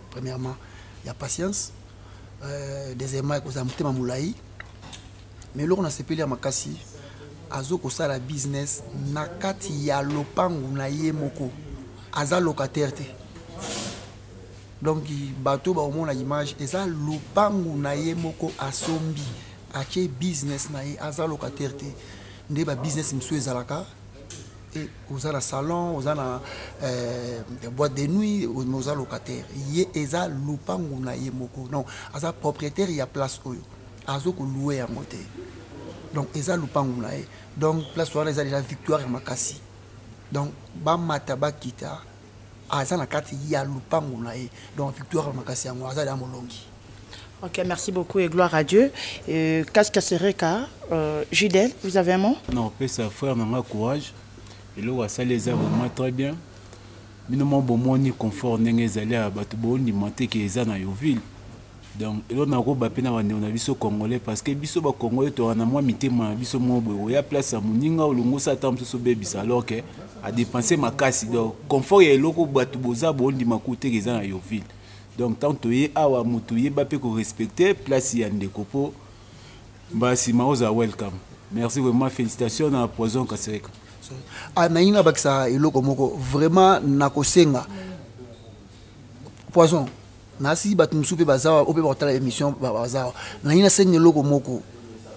premièrement, il y a patience. Deuxièmement, il y a un moulaï. Mais là, on a sepelé à Makasi, azo ko sala business, nakati ya lopangu na ye moko, aza locataire te. Donc, bateau ba omona image, eza lopangu na ye moko asombi, ache business na ye, aza locataire te. Nde ba business msou ezalaka, et oza na salon, oza na boîte de nuit, oza locataire. Ye eza lopangu na ye moko. Non, aza propriétaire ya place oyo. Azo ko louer à monter. Donc eza lupangu na e. Donc place wana eza déjà victoire ya Makasi. Donc ba mataba kita aza na kati ya lupangu na e. Donc victoire ya Makasi yango aza ya molongi. Ok, merci beaucoup et gloire à Dieu. Casque Sereka, Judel, vous avez un mot? Non, peut ça frère n'a courage. Et là ça les a vraiment très bien. Mais non bon moi ni confort n'engez aller à Batubo ni monter que eza na Yoville. Donc, on a vu Congolais parce que biso ba Congolais to na moi mitema biso mo boy ya place à moninga olungo sa tam so bebisa alors que a dépenser makasi donc confort ya loko batu boza bo ndi makute keza na Yoville. Donc tant to ye awa mutu ye ba pe ko respecter place ya ndeko po ba si maoza welcome. Merci vraiment, félicitations à Poison Kasereka. Ah naina baksa eloko moko vraiment nakosenga Poison nasi batu msupe bazawa ope bakotala émission bazawa naina senye loko moko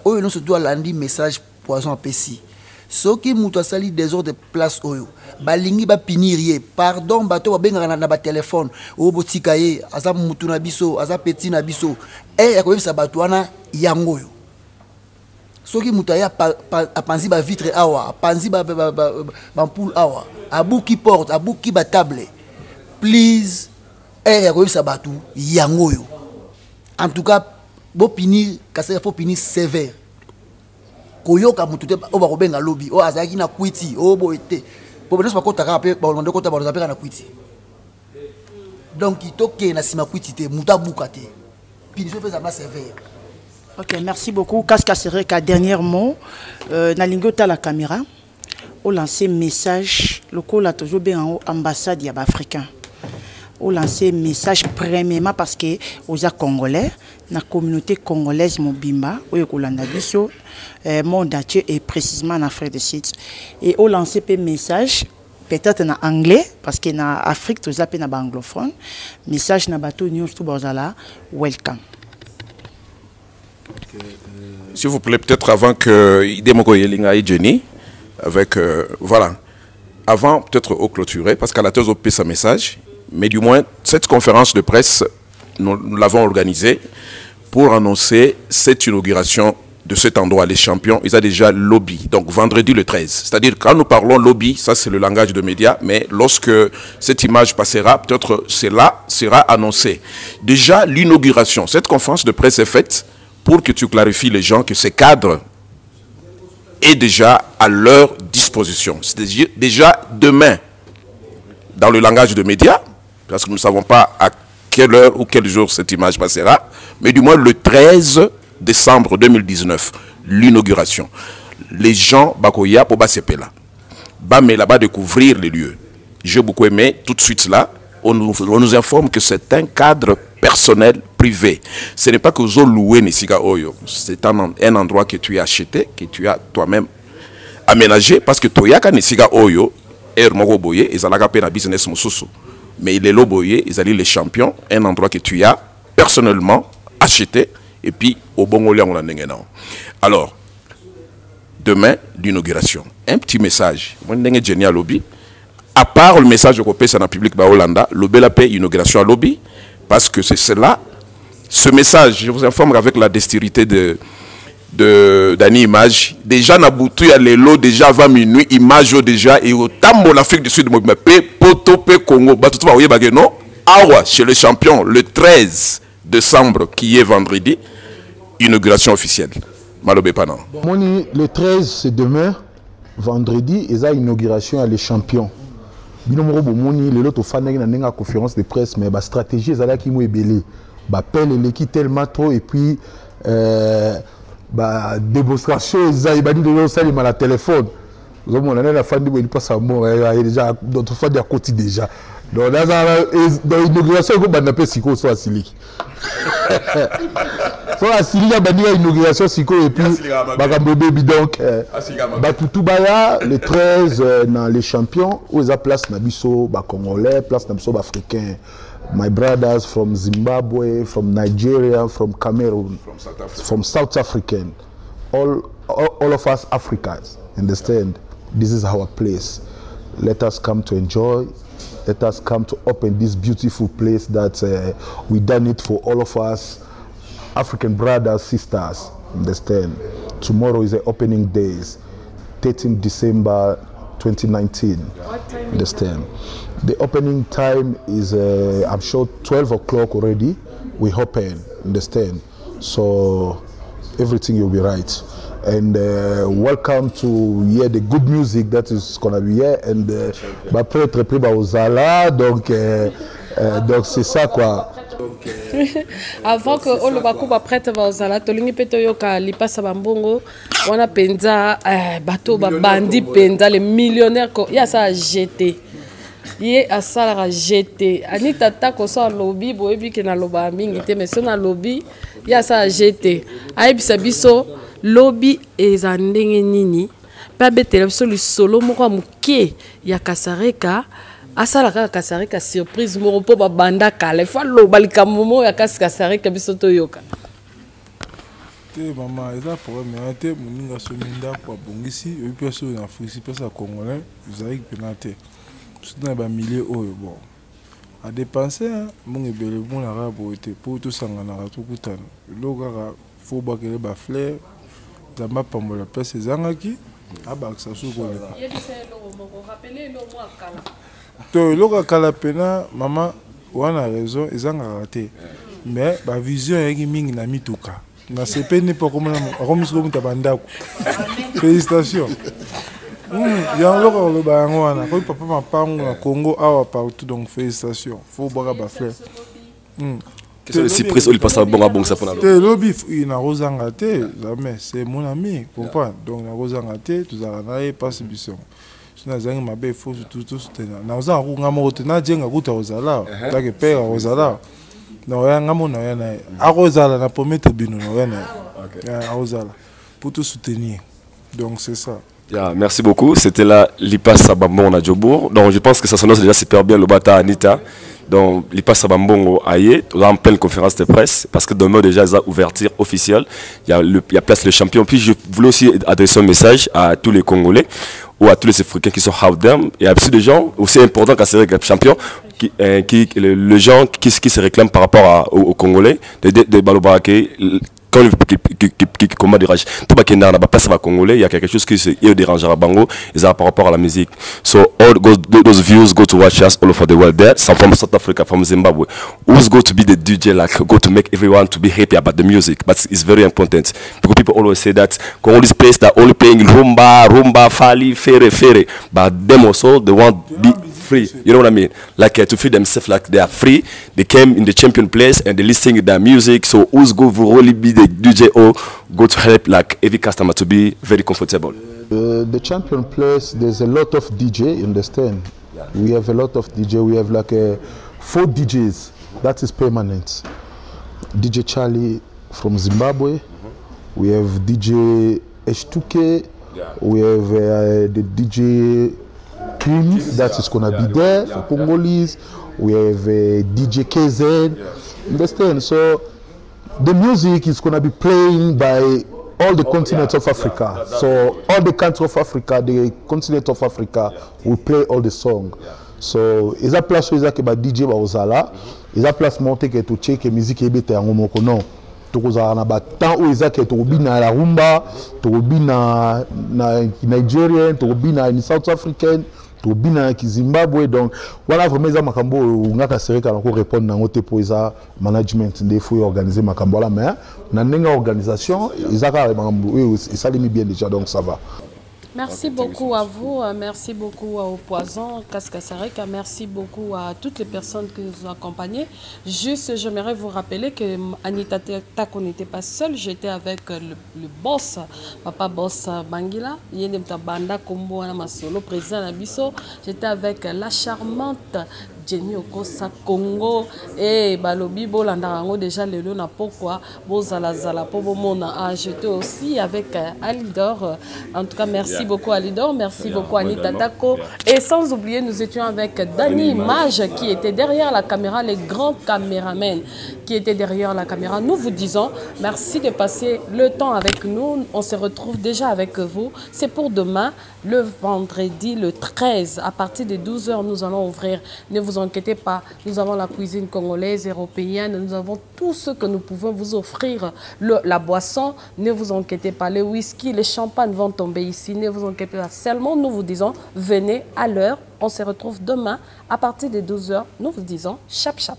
oyo non se doit landi message Poison apesi soki mutu asali désordre de place oyo balingi ba pinir pardon bato babengaka na ba téléphone o botika ye aza mutu na biso aza petit na biso akoyebisa bato wana yango yo soki mutu aya apanzi ba vitre awa apanzi ba ampoule awa abuki porte abuki ba table please akoyebisa bato yango yo en tout cas bo pinir Kasereka faut pinir sévère koyoka mutu te o ba kobenga lobby o azaki na kwiti o boete po benes ba kota pe ba londe kota ba zapeka na kwiti donc itoke na sima kwiti te muta buka te punition fait ça sévère. Ok, merci beaucoup. Casque Sereka, dernier mot. Nalingo ta la caméra. Au lancer message, le col a toujours bien en haut ambassade y a africain. Au lancer message premièrement parce que aux Congolais, la communauté congolaise mobimba, au Yolanda Bisso, monde entier et précisément en Afrique du Sud. Et au lancer pe message peut-être en anglais parce que na Afrique tous appellent na anglophone. Message na bateau news tout bozala welcome. S'il vous plaît, peut-être avant que Idemoko Yelinga et Jenny, avec voilà, avant peut-être au clôturer parce qu'à la tête au sa message. Mais du moins, cette conférence de presse, nous l'avons organisée pour annoncer cette inauguration de cet endroit. Les champions, ils ont déjà lobby. Donc, vendredi le 13. C'est-à-dire, quand nous parlons lobby, ça c'est le langage de médias, mais lorsque cette image passera, peut-être cela sera annoncé. Déjà, l'inauguration. Cette conférence de presse est faite pour que tu clarifies les gens que ces cadres est déjà à leur disposition. C'est-à-dire déjà demain, dans le langage de médias, parce que nous ne savons pas à quelle heure ou quel jour cette image passera, mais du moins le 13 décembre 2019, l'inauguration. Les gens, Bakoya, pour Basepela, mais là-bas découvrir les lieux. J'ai beaucoup aimé, tout de suite là, on nous informe que c'est un cadre personnel privé. Ce n'est pas que vous louez Nisiga Oyo, c'est un endroit que tu as acheté, que tu as toi-même aménagé, parce que Toyaka Nisiga Oyo, Ermogo Boye, ils allaient faire un business Moussousou. Mais il est l'Oboye, ils allaient les champions, un endroit que tu as personnellement acheté, et puis au Bongolais on l'a n'engagé. Alors, demain, l'inauguration. Un petit message. Moi, je suis à lobby. À part le message que je dans le public de Hollanda, le bel appel inauguration à lobby, parce que c'est cela. Ce message, je vous informe avec la dextérité d'Annie Image. Déjà, Naboutou, il y a les lots, déjà avant minuit, Image déjà, et au Tambo, l'Afrique du Sud, Poto, Congo, Batoutou, vous voyez, non? Awa, chez les champions, le 13 décembre, qui est vendredi, inauguration officielle. Malobé Panan. Moni, le 13, c'est demain, vendredi, et ça, inauguration à les champions. Binomoro Bomoni, le lot au fan na conférence de presse, mais la stratégie, c'est là qui m'a ébélé. Appelle l'équipe tellement trop, et puis, démonstration, ça, il m'a dit de ça, il m'a la téléphone. On a la fan de passe à mort, il y a déjà, notre fan de côté déjà. Donc, dans l'inauguration, il y a un peu Siko soit Sili. Soit la Sili, il y a une inauguration Siko et puis Bagambobe. Donc, Batutoubaya, le 13, dans les champions, où ils ont place Nabiso, Congolais, place Nabiso Africain. My brothers from Zimbabwe, from Nigeria, from Cameroon, from South African. All of us Africans, understand? This is our place. Let us come to enjoy. Let us come to open this beautiful place that we done it for all of us, African brothers, sisters, understand? Tomorrow is the opening days, 13 December 2019, understand? The opening time is, I'm sure, 12 o'clock already. We open, understand? So everything will be right. And welcome to hear the good music that is gonna be here. And prêtre pris aux Zala, donc c'est ça quoi. Avant que on le bakuba prêtre aux Zala, tolingi peto yoka lipasa bambongo, on a penza bateau bandi penza les millionnaires ko ya ça jeté. Yé a ça la jeté. Anita tako so lobby boyebi ke na loba mingi te mais so na lobby ya ça jeté. Aibisa biso lobby eza ndenge nini pa betela biso lisolo moko muke ya Kasareka asalaka Kasareka surprise moko po babanda kala fa loba likamomo ya Kasareka biso toyoka te mama eza problème te moninga so minda kwa bongisi et puis so na Afrique pesa congolais zaïk penate c'est ba milliers oyo bon à dépenser mon ebele bon la rabo était pour tout sangana tout kutana lokaka faut bakele ba fleur Zamba Pambola place ezangaki abakisa suko leka to loka kala pena mama wana raison ezanga raté mais ba vision yaki mingi na mituka na sepene pas comme na muta bandako félicitations ya loka lo ba ngwana ko papa mapango na Congo awa partout donc félicitations faut boire ba fleur quelles sont les surprises où il passe à bon ça pour la lobby il n'a rosanga te jamais c'est mon ami comprends donc na rosanga te tout ça na passe biso sina zangi mabe faut tout soutenir na oza nga mo tena jenga kuta ozala ta ke pera ozala na ya nga mo na ya na a rozala na promettre bino na ya na ozala pour tout soutenir donc c'est ça. Yeah, merci beaucoup, c'était là Lipas Sabambon à Djobour. Donc je pense que ça s'annonce déjà super bien le bata Anita. Donc Lipas Sabambon aïe, en pleine conférence de presse parce que demain déjà il y a ouverture officielle. Il y a place le champion. Puis je voulais aussi adresser un message à tous les Congolais ou à tous les Africains qui sont out there et à tous les gens aussi importants qu'à ces champions les gens qui se réclament par rapport aux Congolais de Balobarake quand comment dirais-je, tout le monde n'a pas ça congolais, il y a quelque chose qui se dérange à Bango, et ça par rapport à la musique. So all those views go to watch us all over the world there, some from South Africa, from Zimbabwe. Who's going to be the DJ, like go to make everyone to be happy about the music, but it's very important because people always say that Congolese place that only playing rumba, fali, fere, but them also they want to be free. You know what I mean? Like to feel themselves like they are free. They came in the champion place and they listen to their music. So who's going to really be the DJ or go to help like every customer to be very comfortable? The champion place, there's a lot of DJ, you understand? We have a lot of DJ. We have like 4 DJs. That is permanent. DJ Charlie from Zimbabwe. We have DJ H2K. We have the DJ Creams, that is going to be there for Congolese. We have DJ KZ. Understand? So the music is going to be playing by all the continents of Africa. So all the countries of Africa, the continent of Africa, will play all the songs. So is a place où que DJ ba ozala, is a place monter que tu check musique ebete en ngomoko non. Tu kozala na ba temps où que tu obi na la rumba, tu obi na Nigerian, tu obi na South African, tu obi na Zimbabwe. Donc voilà vraiment ça makambo ngaka sereka na ko répondre na ngote pour ça management des faut organiser makambo la mais na nenga organisation izaka makambo ça limi bien déjà donc ça va. Merci beaucoup à vous, merci beaucoup au Poison, Kaskasareka, merci beaucoup à toutes les personnes qui nous ont accompagnés. Juste, j'aimerais vous rappeler que Anita Tako n'était pas seule, j'étais avec le boss, Papa Boss Bangila, Banda Kombo Masolo, président Nabiso, j'étais avec la charmante Jenny Okosa Congo et Balobi Bolandarango déjà le lona pourquoi Bozalazala Pobomona. J'étais aussi avec Alidor. En tout cas, merci beaucoup Alidor, merci beaucoup Anita Tako. Et sans oublier, nous étions avec Danny Mage qui était derrière la caméra, les grands caméramens qui étaient derrière la caméra. Nous vous disons merci de passer le temps avec nous. On se retrouve déjà avec vous. C'est pour demain, le vendredi, le 13, à partir de 12 h, nous allons ouvrir. Ne vous inquiétez pas, nous avons la cuisine congolaise, européenne, nous avons tout ce que nous pouvons vous offrir. La boisson, ne vous inquiétez pas, les whisky, les champagnes vont tomber ici, ne vous inquiétez pas. Seulement, nous vous disons, venez à l'heure. On se retrouve demain à partir de 12 h. Nous vous disons, chap chap.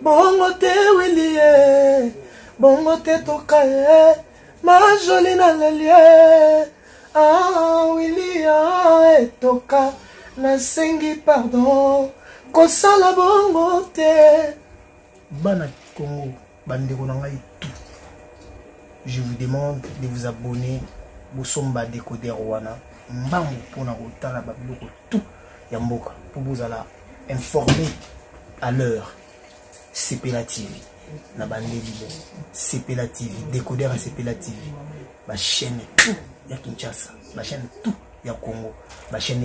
Bongo te Willie, bongo te tokaye, ma jolie na lelie. Ah Willie toka, na sengi pardon, kosala bongo te. Bana Congo, bandeko na ngai tout. Je vous demande de vous abonner, Bosomba Décodeur wana, mbango pona kotala ba biloko tout ya mboka pour vous alla informer à l'heure. CPLA TV, na bande libre, CPLA TV, Décodeur à CPLA TV, ma chaîne tout, ya Kinshasa, ma chaîne tout, ya Congo, ma chaîne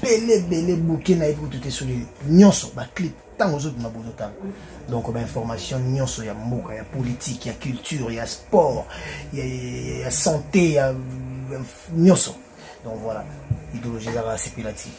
belle bouquet na pour tout sur les nyonso, ba clip, tant aux autres ma bonota. Donc, ba information nyonso, ya mboka, ya politique, ya culture, ya sport, ya santé, ya nyonso. Donc voilà, idéologie à CPLA TV.